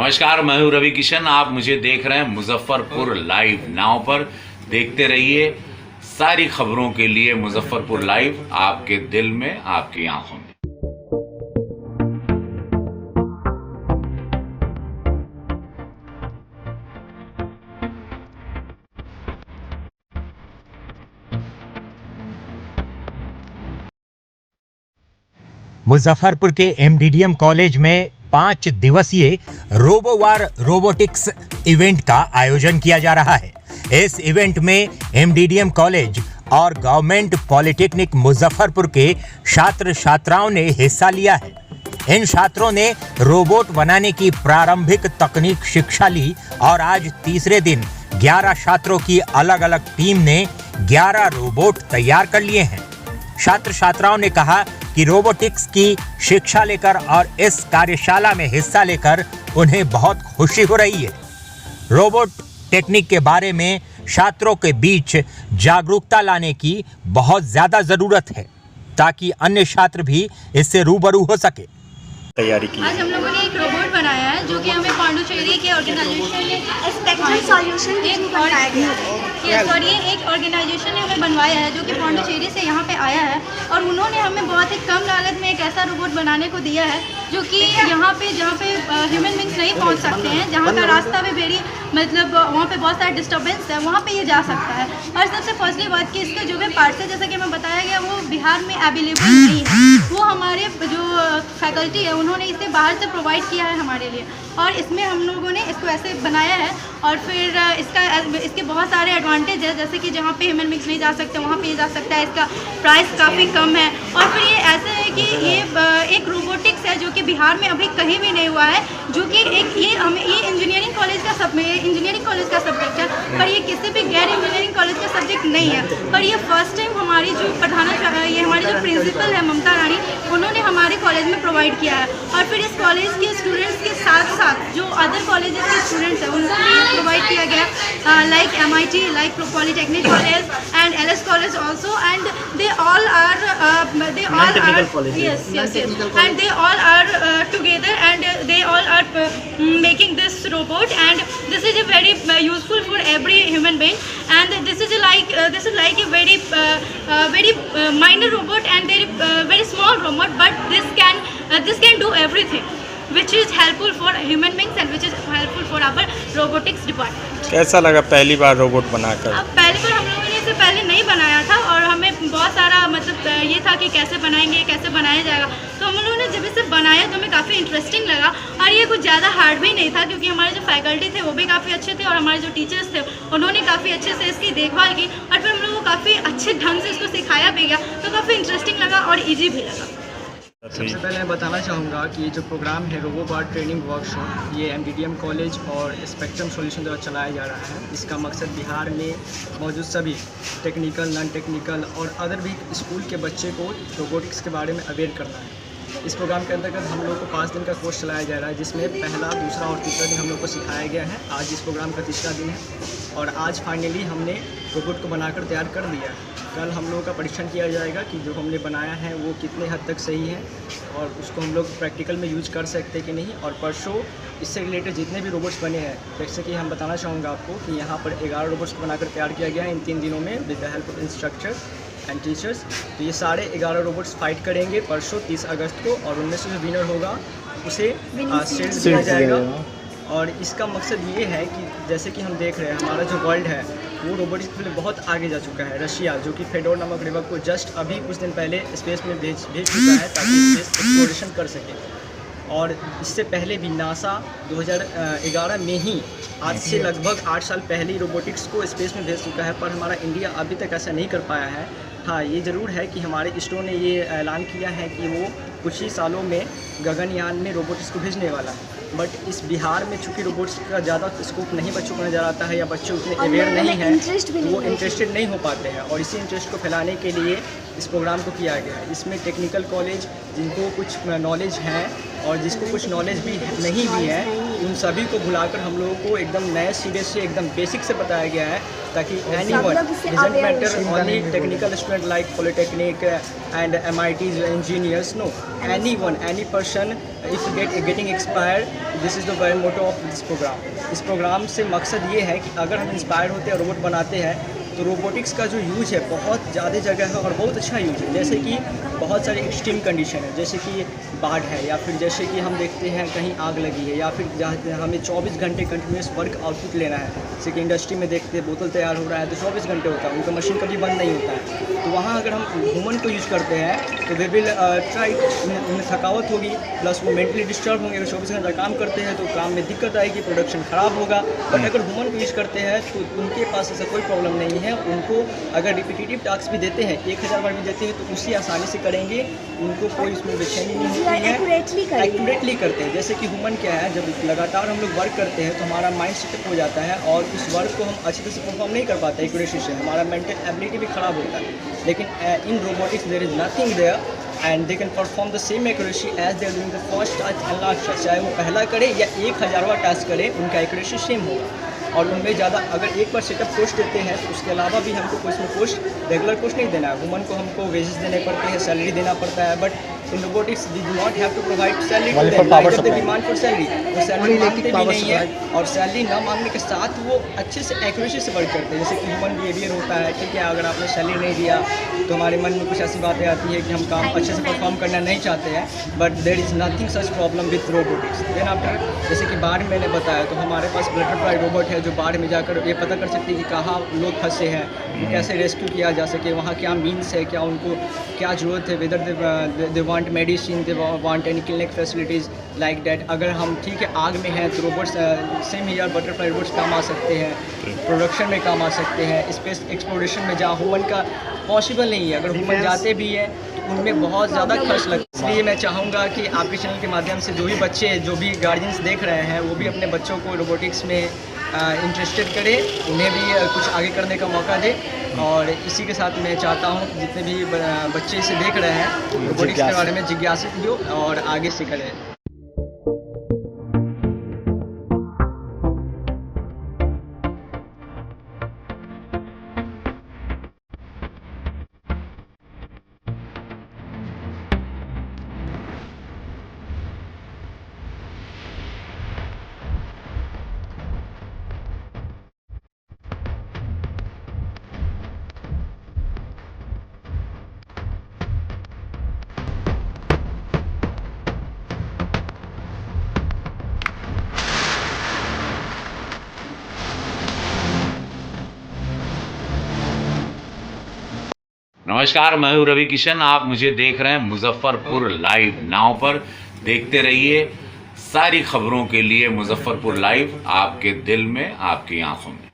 नमस्कार, मैं हूं रवि किशन। आप मुझे देख रहे हैं मुजफ्फरपुर लाइव नाव पर। देखते रहिए सारी खबरों के लिए मुजफ्फरपुर लाइव, आपके दिल में, आपकी आंखों में। मुजफ्फरपुर के एमडीडीएम कॉलेज में 5 दिवसीय रोबोवार रोबोटिक्स इवेंट का आयोजन किया जा रहा है। इस इवेंट में एमडीडीएम कॉलेज और गवर्नमेंट पॉलिटेक्निक मुजफ्फरपुर के छात्र छात्राओं ने हिस्सा लिया है। इन छात्रों ने रोबोट बनाने की प्रारंभिक तकनीक शिक्षा ली और आज तीसरे दिन 11 छात्रों की अलग अलग टीम ने 11 रोबोट तैयार कर लिए हैं। छात्र छात्राओं ने कहा कि रोबोटिक्स की शिक्षा लेकर और इस कार्यशाला में हिस्सा लेकर उन्हें बहुत खुशी हो रही है। रोबोट टेक्निक के बारे में छात्रों के बीच जागरूकता लाने की बहुत ज्यादा जरूरत है ताकि अन्य छात्र भी इससे रूबरू हो सके। तैयारी की आज हम लोगों ने एक रोबोट बनाया है जो कि हमें पांडुचेरी के ऑर्गेनाइजेशन ने स्पेक्ट्रम सॉल्यूशन एक ऑर्गेनाइजेशन ने हमें बनवाया है जो कि पांडुचेरी से यहाँ पे आया है और उन्होंने हमें बहुत ही कम लागत में एक ऐसा रोबोट बनाने को दिया है जो कि यहाँ पे जहाँ पे ह्यूमन बींग्स नहीं पहुँच सकते हैं, जहाँ का रास्ता भी वेरी मतलब वहाँ पे बहुत सारा डिस्टर्बेंस है, वहाँ पे ये जा सकता है। और सबसे फर्स्टली बात कि इसके जो भी पार्ट्स है जैसा कि हमें बताया गया वो बिहार में अवेलेबल नहीं है, वो हमारे जो फैकल्टी है उन्होंने इसे बाहर से प्रोवाइड किया है हमारे लिए और इसमें हम लोगों ने इसको ऐसे बनाया है और फिर इसके बहुत सारे एडवांटेज है जैसे कि जहाँ पे ह्यूमन बींग्स नहीं जा सकते वहाँ पे ये जा सकता है। इसका प्राइस काफ़ी कम है और फिर ये ऐसा है कि ये एक रोबोटिक्स है जो कि बिहार में अभी कहीं भी नहीं हुआ है, जो कि एक ये इंजीनियरिंग कॉलेज का सब्जेक्ट है पर ये किसी भी गैर इंजीनियरिंग कॉलेज का सब्जेक्ट नहीं है। पर ये फर्स्ट टाइम हमारी जो ये हमारी जो प्रिंसिपल है ममता रानी, उन्होंने हमारे कॉलेज में प्रोवाइड किया है और फिर इस कॉलेज के स्टूडेंट्स के साथ साथ जो अदर कॉलेजेस के स्टूडेंट्स हैं उनको भी प्रोवाइड किया गया like MIT, like polytechnic college and LS college also and they all are together and they all are making this robot and this is a very useful for every human being and this is like a very minor robot and very small robot, but this can do everything which is helpful for human beings and which is helpful for our robotics department. कैसा लगा पहली बार robot बनाकर? पहली बार हम लोगों ने इसे पहले नहीं बनाया था और हमें बहुत सारा मतलब ये था कि कैसे बनाएंगे, कैसे बनाया जाएगा, तो हम लोगों ने जब इसे बनाया तो हमें काफ़ी इंटरेस्टिंग लगा और ये कुछ ज़्यादा हार्ड भी नहीं था क्योंकि हमारे जो फैकल्टी थे वो भी काफ़ी अच्छे थे और हमारे जो टीचर्स थे उन्होंने काफ़ी अच्छे से इसकी देखभाल की और फिर हम लोगों को काफ़ी अच्छे ढंग से इसको सिखाया भी गया, तो काफ़ी इंटरेस्टिंग लगा और ईजी भी लगा। सबसे पहले मैं बताना चाहूँगा कि ये जो प्रोग्राम है रोबोबार ट्रेनिंग वर्कशॉप, ये एमडीडीएम कॉलेज और स्पेक्ट्रम सॉल्यूशन द्वारा चलाया जा रहा है। इसका मकसद बिहार में मौजूद सभी टेक्निकल, नॉन टेक्निकल और अदर भी स्कूल के बच्चे को रोबोटिक्स के बारे में अवेयर करना है। इस प्रोग्राम के अंतर्गत हम लोग को 5 दिन का कोर्स चलाया जा रहा है जिसमें पहला, दूसरा और तीसरा दिन हम लोग को सिखाया गया है। आज इस प्रोग्राम का तीसरा दिन है और आज फाइनली हमने रोबोट को बनाकर तैयार कर दिया है। कल हम लोगों का परीक्षण किया जाएगा कि जो हमने बनाया है वो कितने हद तक सही है और उसको हम लोग प्रैक्टिकल में यूज कर सकते कि नहीं। और परसों इससे रिलेटेड जितने भी रोबोट्स बने हैं, जैसे कि हम बताना चाहूँगा आपको कि यहाँ पर 11 रोबोट्स को बनाकर तैयार किया गया है इन 3 दिनों में with the help of instructor and teachers. तो ये सारे 11 रोबोट्स फाइट करेंगे परसों 30 अगस्त को और उनमें से जो विनर होगा उसे शील्ड दिया जाएगा। और इसका मकसद ये है कि जैसे कि हम देख रहे हैं हमारा जो वर्ल्ड है वो रोबोटिक्स के लिए बहुत आगे जा चुका है। रशिया जो कि फेडोर नामक रिवर को जस्ट अभी कुछ दिन पहले स्पेस में भेज चुका है ताकि स्पेस एक्सप्लोरेशन कर सके और इससे पहले भी नासा 2011 में ही आज से लगभग 8 साल पहले ही रोबोटिक्स को स्पेस में भेज चुका है, पर हमारा इंडिया अभी तक ऐसा नहीं कर पाया है। हाँ, ये ज़रूर है कि हमारे इसरो ने ये ऐलान किया है कि वो कुछ ही सालों में गगनयान में रोबोटिक्स को भेजने वाला है, बट इस बिहार में चूँकि रोबोट्स का ज़्यादा स्कोप नहीं बच्चों को नज़र आता है या बच्चे उतने अवेयर नहीं हैं, वो इंटरेस्टेड नहीं हो पाते हैं और इसी इंटरेस्ट को फैलाने के लिए इस प्रोग्राम को किया गया है। इसमें टेक्निकल कॉलेज जिनको कुछ नॉलेज है और जिसको कुछ नॉलेज भी नहीं भी है, उन सभी को बुलाकर हम लोगों को एकदम नए सिरे से एकदम बेसिक से बताया गया है ताकि anyone doesn't matter only technical student like polytechnic and MITs engineers, no, anyone, any person if getting inspired, this is the very motto of this program. इस प्रोग्राम से मकसद ये है कि अगर हम इंस्पायर होते हैं, रोबोट बनाते हैं, तो रोबोटिक्स का जो यूज है बहुत ज़्यादा जगह है और बहुत अच्छा यूज है। जैसे कि बहुत सारे एक्सट्रीम कंडीशन है, जैसे कि बाढ़ है, या फिर जैसे कि हम देखते हैं कहीं आग लगी है, या फिर जहाँ हमें 24 घंटे कंटिन्यूस वर्क आउटपुट लेना है। जैसे कि इंडस्ट्री में देखते हैं बोतल तैयार हो रहा है तो 24 घंटे होता है, उनका मशीन कभी बंद नहीं होता है। तो वहाँ अगर हम ह्यूमन को यूज़ करते हैं तो वे विल ट्राई, उनमें थकावट होगी, प्लस वो मेंटली डिस्टर्ब होंगे। अगर 24 घंटा काम करते हैं तो काम में दिक्कत आएगी, प्रोडक्शन ख़राब होगा। बट अगर ह्यूमन को यूज़ करते हैं तो उनके पास ऐसा कोई प्रॉब्लम नहीं है। उनको अगर रिपीटेटिव टास्क भी देते हैं, 1000 बार भी देते हैं, तो उसी आसानी से करेंगे, उनको कोई उसमें बेचैनी नहीं होती है, एक्यूरेटली करते हैं। जैसे कि ह्यूमन क्या है, जब लगातार हम लोग वर्क करते हैं तो हमारा माइंड सेटअप हो जाता है और उस वर्क को हम अच्छी तरह से परफॉर्म नहीं कर पाते एक्यूरेसी से, हमारा मेंटल एबिलिटी भी ख़राब होता है। लेकिन in robotics there is nothing there and they can perform the same accuracy as they are doing the first task and last task. चाहे वो पहला करे या 1000वां टास्क करे, उनका एक्यूरेसी सेम होगा। और उनमें ज़्यादा अगर एक बार सेटअप कॉस्ट देते हैं तो उसके अलावा भी हमको कोई इसमें कॉस्ट, रेगुलर कॉस्ट नहीं देना है। वुमन को हमको वेजेस देने पड़ते हैं, सैलरी देना पड़ता है। But in robotics we do not have to provide salary to them, like the demand for salary, वो सैलरी मांगते भी नहीं है। और सैलरी ना मांगने के साथ वो अच्छे से एक्यूरेसी से वर्क करते हैं। जैसे कि ह्यूमन बिहेवियर होता है, ठीक है, अगर आपने सैलरी नहीं दिया तो हमारे मन में कुछ ऐसी बातें आती है कि हम काम अच्छे से परफॉर्म करना नहीं चाहते हैं। But there is nothing such problem with robotics. Then after, जैसे कि बाढ़ में मैंने बताया, तो हमारे पास बटरफ्लाई रोबोट है जो बाढ़ में जाकर ये पता कर सकती है कि कहाँ लोग फंसे हैं, कैसे रेस्क्यू किया जा सके, वहाँ क्या मीन्स है, क्या उनको क्या ज़रूरत है, whether they want medicine, they want any clinic facilities like that. अगर हम ठीक है आग में हैं तो robots same year butterfly robots काम आ सकते हैं, प्रोडक्शन में काम आ सकते हैं, स्पेस एक्सप्लोरेशन में जहाँ ह्यूमन का पॉसिबल नहीं है। अगर ह्यूमन जाते भी हैं तो उनमें बहुत ज़्यादा खर्च लगता है। इसलिए मैं चाहूँगा कि आपके चैनल के माध्यम से जो भी बच्चे, जो भी गार्जियंस देख रहे हैं, वो भी अपने बच्चों को रोबोटिक्स में इंटरेस्टेड करें, उन्हें भी कुछ आगे करने का मौका दे। और इसी के साथ मैं चाहता हूँ जितने भी बच्चे इसे देख रहे हैं रोबोटिक्स के बारे में जिज्ञासित हो और आगे से करें। नमस्कार, मैं हूं रवि किशन। आप मुझे देख रहे हैं मुजफ्फरपुर लाइव नाउ पर। देखते रहिए सारी खबरों के लिए मुजफ्फरपुर लाइव, आपके दिल में, आपकी आंखों में।